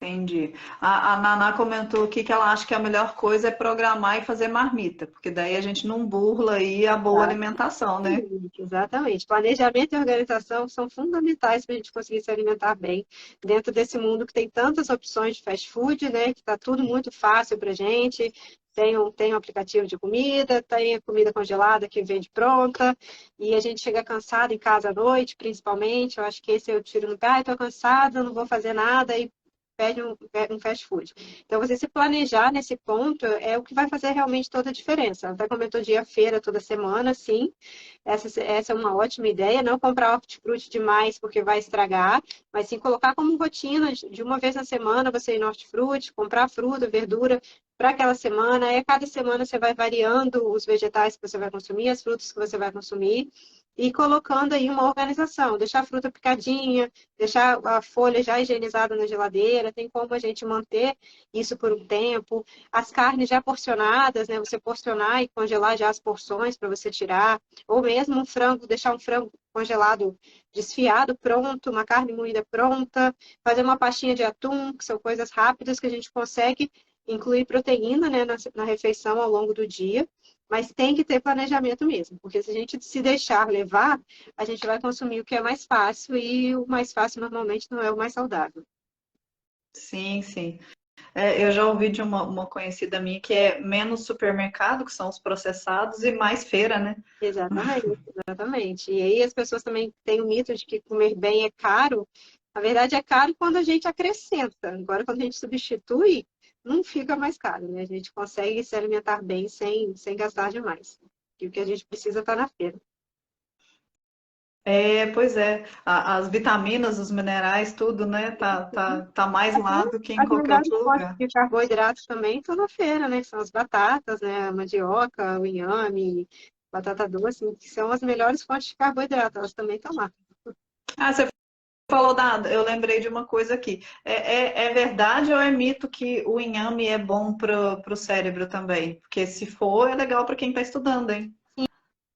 Entendi. A Naná comentou aqui que ela acha que a melhor coisa é programar e fazer marmita, porque daí a gente não burla aí a boa alimentação, né? Exatamente. Planejamento e organização são fundamentais para a gente conseguir se alimentar bem dentro desse mundo que tem tantas opções de fast food, né? Que está tudo muito fácil para a gente. Tem um aplicativo de comida, tem a comida congelada que vende pronta, e a gente chega cansado em casa à noite, principalmente. Eu acho que esse é o tiro no pé. Estou cansada, não vou fazer nada, e pede um fast food. Então, você se planejar nesse ponto é o que vai fazer realmente toda a diferença. Até comentou dia feira toda semana, sim. Essa é uma ótima ideia. Não comprar hortifruti demais porque vai estragar, mas sim colocar como rotina de uma vez na semana você ir no hortifruti, comprar fruta, verdura para aquela semana. Aí, a cada semana você vai variando os vegetais que você vai consumir, as frutas que você vai consumir. E colocando aí uma organização, deixar a fruta picadinha, deixar a folha já higienizada na geladeira, tem como a gente manter isso por um tempo. As carnes já porcionadas, né? Você porcionar e congelar já as porções para você tirar. Ou mesmo um frango, deixar um frango congelado desfiado, pronto, uma carne moída pronta, fazer uma pastinha de atum, que são coisas rápidas que a gente consegue incluir proteína, né, na refeição ao longo do dia. Mas tem que ter planejamento mesmo, porque se a gente se deixar levar, a gente vai consumir o que é mais fácil e o mais fácil normalmente não é o mais saudável. Sim, sim. É, eu já ouvi de uma conhecida minha que é menos supermercado, que são os processados, e mais feira, né? Exatamente, exatamente. E aí as pessoas também têm o mito de que comer bem é caro. Na verdade, é caro quando a gente acrescenta. Agora, quando a gente substitui, não fica mais caro, né? A gente consegue se alimentar bem sem gastar demais. E o que a gente precisa está na feira. É, pois é. As vitaminas, os minerais, tudo, né? Tá mais lá do que em As qualquer melhores outro fontes lugar. de carboidratos também estão na feira, né? Que são as batatas, né? A mandioca, o inhame, batata doce, que são as melhores fontes de carboidrato. Elas também estão lá. Ah, você falou eu lembrei de uma coisa aqui. É verdade ou é mito que o inhame é bom pro cérebro também? Porque se for, é legal para quem está estudando, hein?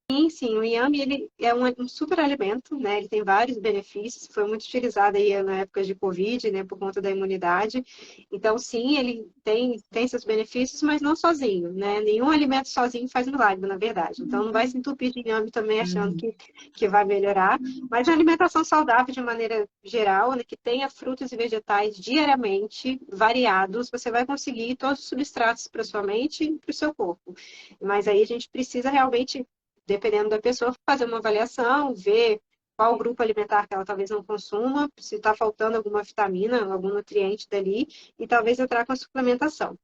Sim, sim, o inhame ele é um super alimento, né? Ele tem vários benefícios, foi muito utilizado aí na época de Covid, né, por conta da imunidade. Então, sim, ele tem seus benefícios, mas não sozinho, né? Nenhum alimento sozinho faz milagre, na verdade. Então, não vai se entupir de inhame também achando Uhum. que vai melhorar. Mas a alimentação saudável, de maneira geral, né, que tenha frutas e vegetais diariamente, variados, você vai conseguir todos os substratos para sua mente e para o seu corpo. Mas aí a gente precisa realmente dependendo da pessoa, fazer uma avaliação, ver qual grupo alimentar que ela talvez não consuma, se está faltando alguma vitamina, algum nutriente dali, e talvez entrar com a suplementação.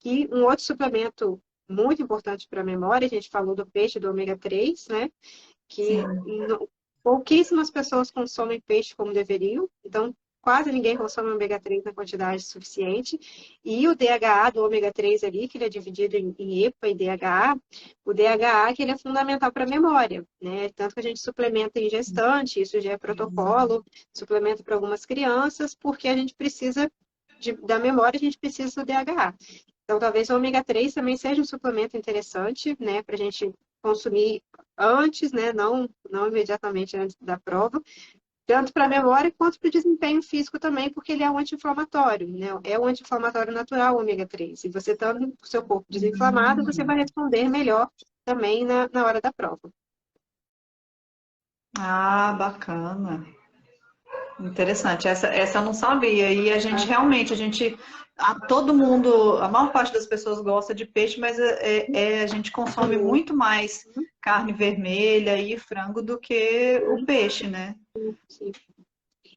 E um outro suplemento muito importante para a memória, a gente falou do peixe, do ômega 3, né? Que Sim. pouquíssimas pessoas consomem peixe como deveriam, então quase ninguém consome ômega 3 na quantidade suficiente. E o DHA do ômega 3 ali, que ele é dividido em EPA e DHA, o DHA que ele é fundamental para a memória, né? Tanto que a gente suplementa em gestante, isso já é protocolo, suplementa para algumas crianças, porque a gente precisa da memória, a gente precisa do DHA. Então, talvez o ômega 3 também seja um suplemento interessante, né, para a gente consumir antes, né, não imediatamente antes da prova, tanto para a memória quanto para o desempenho físico também, porque ele é um anti-inflamatório, né? É um anti-inflamatório natural, o ômega 3. Se você está com o seu corpo desinflamado, você vai responder melhor também na hora da prova. Ah, bacana. Interessante. Essa eu não sabia. E a gente realmente, todo mundo, a maior parte das pessoas gosta de peixe, mas a gente consome muito mais carne vermelha e frango do que o peixe, né? Sim.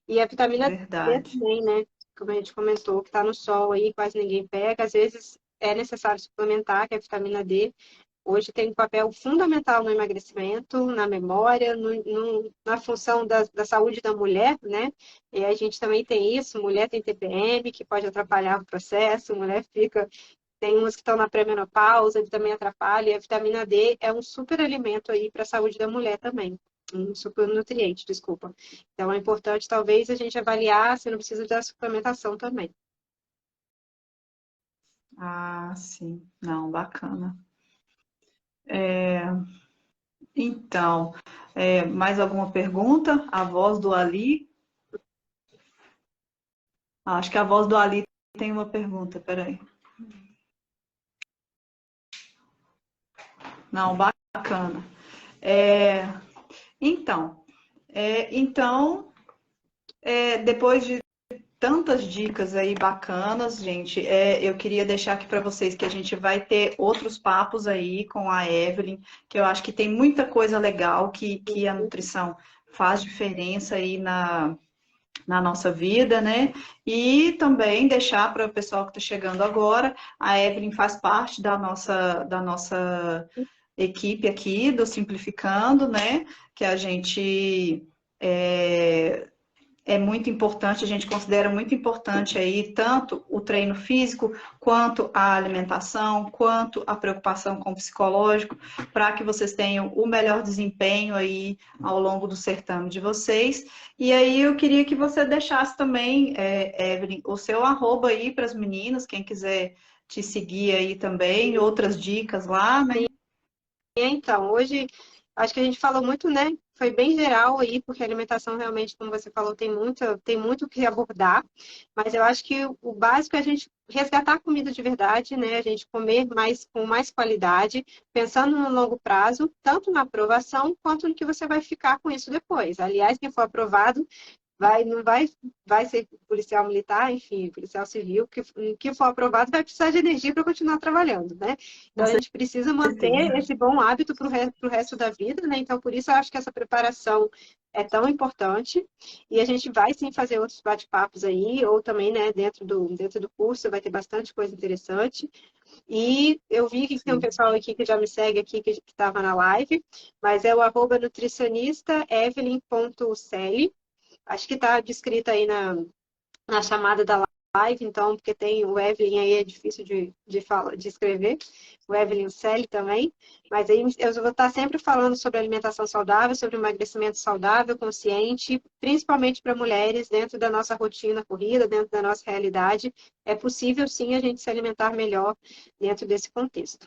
E a vitamina D Verdade. também, né? Como a gente comentou, que está no sol aí, quase ninguém pega. Às vezes é necessário suplementar, que é a vitamina D. Hoje tem um papel fundamental no emagrecimento, na memória, na função da saúde da mulher, né? E a gente também tem isso, mulher tem TPM, que pode atrapalhar o processo, mulher fica tem umas que estão na pré-menopausa, que também atrapalha, e a vitamina D é um super alimento aí para a saúde da mulher também. Um super nutriente, desculpa. Então, é importante, talvez, a gente avaliar se não precisa da suplementação também. Ah, sim. Não, bacana. Então, mais alguma pergunta? A voz do Ali? Acho que a voz do Ali tem uma pergunta, peraí. Não, bacana. É, então, depois de tantas dicas aí bacanas, gente, eu queria deixar aqui para vocês que a gente vai ter outros papos aí com a Evelyn, que eu acho que tem muita coisa legal que a nutrição faz diferença aí na nossa vida, né? E também deixar para o pessoal que está chegando agora, a Evelyn faz parte da nossa equipe aqui do Simplificando, né? Que a gente é muito importante, a gente considera muito importante aí tanto o treino físico, quanto a alimentação, quanto a preocupação com o psicológico, para que vocês tenham o melhor desempenho aí ao longo do certame de vocês. E aí eu queria que você deixasse também, Evelyn, o seu arroba aí para as meninas, quem quiser te seguir aí também, outras dicas lá, né? Então, hoje, acho que a gente falou muito, né? Foi bem geral aí, porque a alimentação realmente, como você falou, tem muito o que abordar. Mas eu acho que o básico é a gente resgatar a comida de verdade, né? A gente comer mais com mais qualidade, pensando no longo prazo, tanto na aprovação quanto no que você vai ficar com isso depois. Aliás, quem for aprovado não vai ser policial militar, enfim, policial civil, que for aprovado vai precisar de energia para continuar trabalhando, né? Então a gente precisa manter esse bom hábito para o resto da vida, né? Então por isso eu acho que essa preparação é tão importante e a gente vai sim fazer outros bate-papos aí, ou também, né, dentro do curso vai ter bastante coisa interessante. E eu vi que tem um pessoal aqui que já me segue aqui, que estava na live, mas é o @nutricionista evelyn.celi. Acho que está descrito aí na chamada da live, então, porque tem o Evelyn aí, é difícil de escrever, o Evelyn Selle também, mas aí eu vou estar sempre falando sobre alimentação saudável, sobre emagrecimento saudável, consciente, principalmente para mulheres, dentro da nossa rotina corrida, dentro da nossa realidade. É possível, sim, a gente se alimentar melhor dentro desse contexto.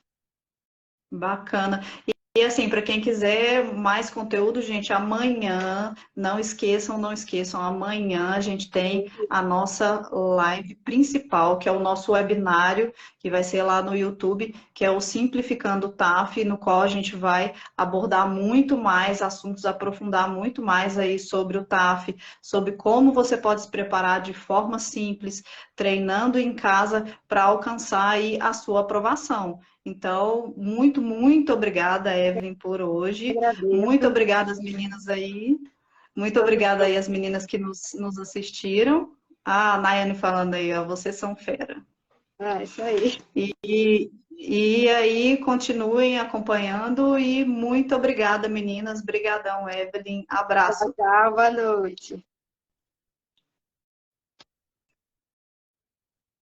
Bacana. E assim, para quem quiser mais conteúdo, gente, amanhã, não esqueçam, amanhã a gente tem a nossa live principal, que é o nosso webinário, que vai ser lá no YouTube, que é o Simplificando o TAF, no qual a gente vai abordar muito mais assuntos, aprofundar muito mais aí sobre o TAF, sobre como você pode se preparar de forma simples, treinando em casa para alcançar aí a sua aprovação. Então, muito, muito obrigada, Evelyn, por hoje. Muito Agradeço. obrigada às meninas aí. Muito obrigada aí às meninas que nos assistiram. Ah, a Nayane falando aí, ó, vocês são fera. É isso aí. E aí, continuem acompanhando e muito obrigada, meninas. Brigadão, Evelyn. Tchau, Abraço. tchau, boa noite.